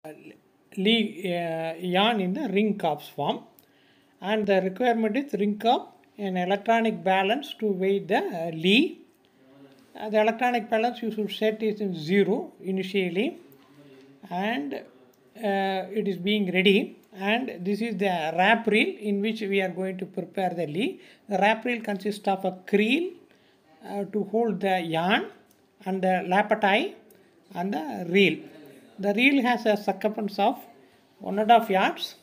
yarn in the ring corps form, and the requirement is ring corp and electronic balance to weigh the Lee. The electronic balance you should set it in 0 initially, and it is being ready. And this is the wrap reel in which we are going to prepare the Lee. The wrap reel consists of a creel to hold the yarn, and the lappet and the reel. The reel has a circumference of 1.5 yards,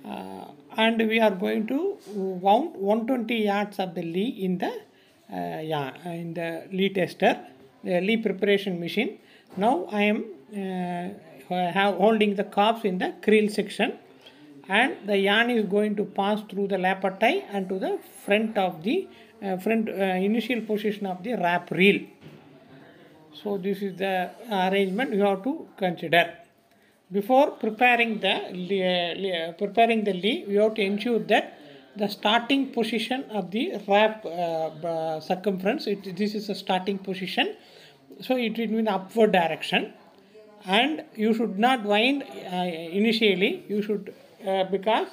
and we are going to wound 120 yards of the Lee in the in the Lee tester, the Lee preparation machine. Now I am holding the corps in the creel section, and the yarn is going to pass through the lappet and to the front of the initial position of the wrap reel. So this is the arrangement you have to consider. Before preparing the Lee, we have to ensure that the starting position of the wrap circumference, this is the starting position, so it will be in upward direction, and you should not wind initially. You should because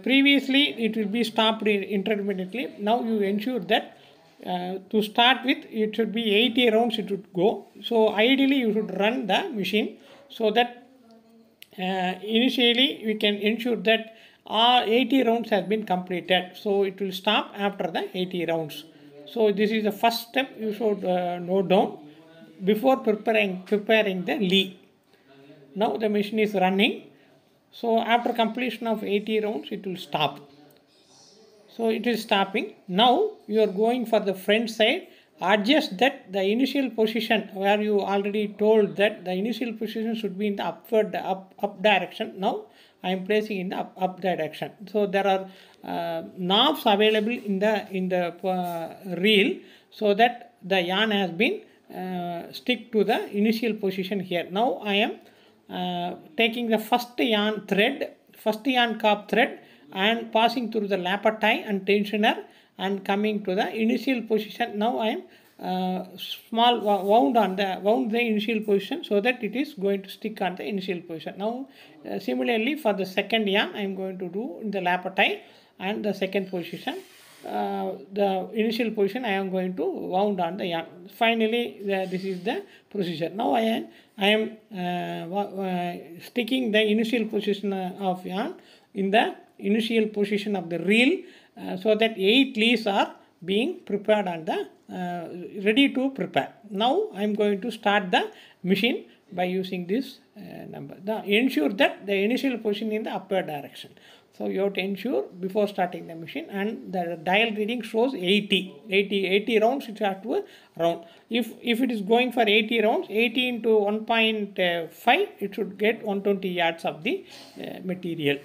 previously it will be stopped intermittently. Now you ensure that to start with it should be 80 rounds it would go. So ideally you should run the machine so that initially we can ensure that 80 rounds has been completed. So it will stop after the 80 rounds. So this is the first step you should note down before preparing the Lee. Now the machine is running. So after completion of 80 rounds it will stop. So it is stopping. Now you are going for the front side. Adjust that the initial position where you already told that the initial position should be in the upward up direction. Now I am placing in the up direction. So there are knobs available in the reel, so that the yarn has been stick to the initial position here. Now I am taking the first yarn corp thread and passing through the lappet and tensioner and coming to the initial position. Now I am wound the initial position so that it is going to stick on the initial position. Now similarly for the second yarn I am going to do in the lappet and the second position. The initial position I am going to wound on the yarn. Finally this is the procedure. Now I am sticking the initial position of yarn in the initial position of the reel, so that 8 leaves are being prepared and ready to prepare. Now I am going to start the machine by using this number. Ensure that the initial position in the upward direction. So you have to ensure before starting the machine, and the dial reading shows 80 rounds it has to round. If it is going for 80 rounds, 80 into 1.5, it should get 120 yards of the material.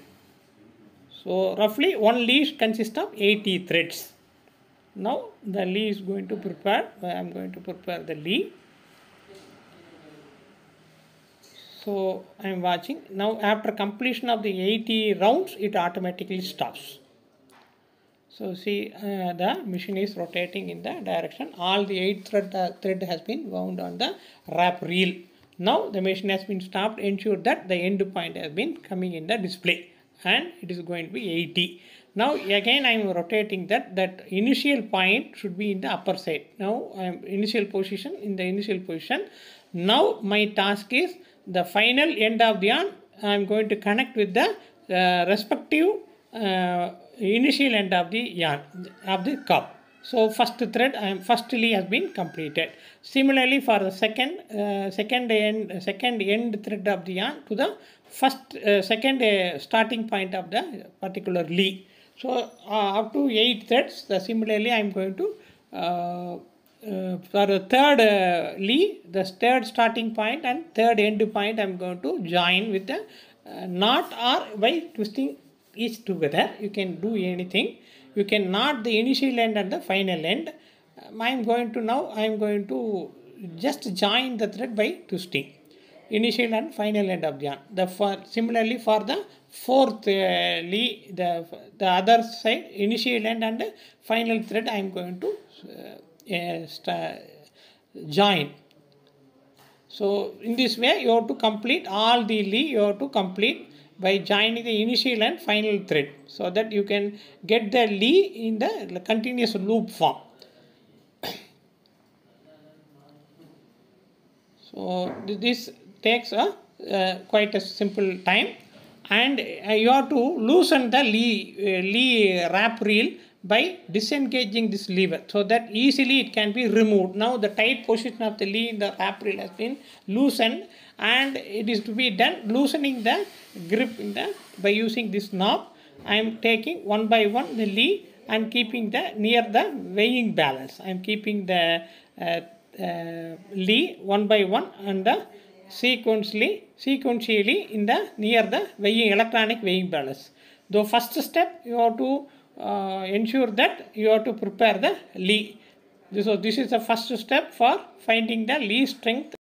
So roughly one Lee consists of 80 threads. Now the Lee is going to prepare. I am going to prepare the Lee. So I am watching. Now after completion of the 80 rounds, it automatically stops. So see, the machine is rotating in the direction. All the 8 thread has been wound on the wrap reel. Now the machine has been stopped. Ensure that the end point has been coming in the display, and it is going to be 80. Now again I am rotating that initial point should be in the upper side. Now I am in the initial position. Now my task is the final end of the yarn. I am going to connect with the respective initial end of the yarn of the cup. So first Lee has been completed. Similarly for the second end thread of the yarn to the second starting point of the particular Lee. So up to 8 threads. Similarly I am going to for the third Lee, the third starting point and third end point I am going to join with the knot, or by twisting each together. You can do anything. You can knot the initial end and the final end. I am going to just join the thread by twisting initial and final end of the yarn. Similarly for the fourth Lee, the other side, initial end and final thread I am going to join. So in this way you have to complete all the Lee, you have to complete by joining the initial and final thread, so that you can get the Lee in the continuous loop form. So this takes a quite a simple time, and you have to loosen the Lee wrap reel by disengaging this lever, so that easily it can be removed. Now the tight position of the Lee in the wrap reel has been loosened, and it is to be done loosening the grip in the by using this knob. I am taking one by one the Lee and keeping the near the weighing balance. I am keeping the Lee one by one and sequentially in the near the weighing electronic weighing balance. The first step you have to ensure that you have to prepare the Lee. So this is the first step for finding the Lee strength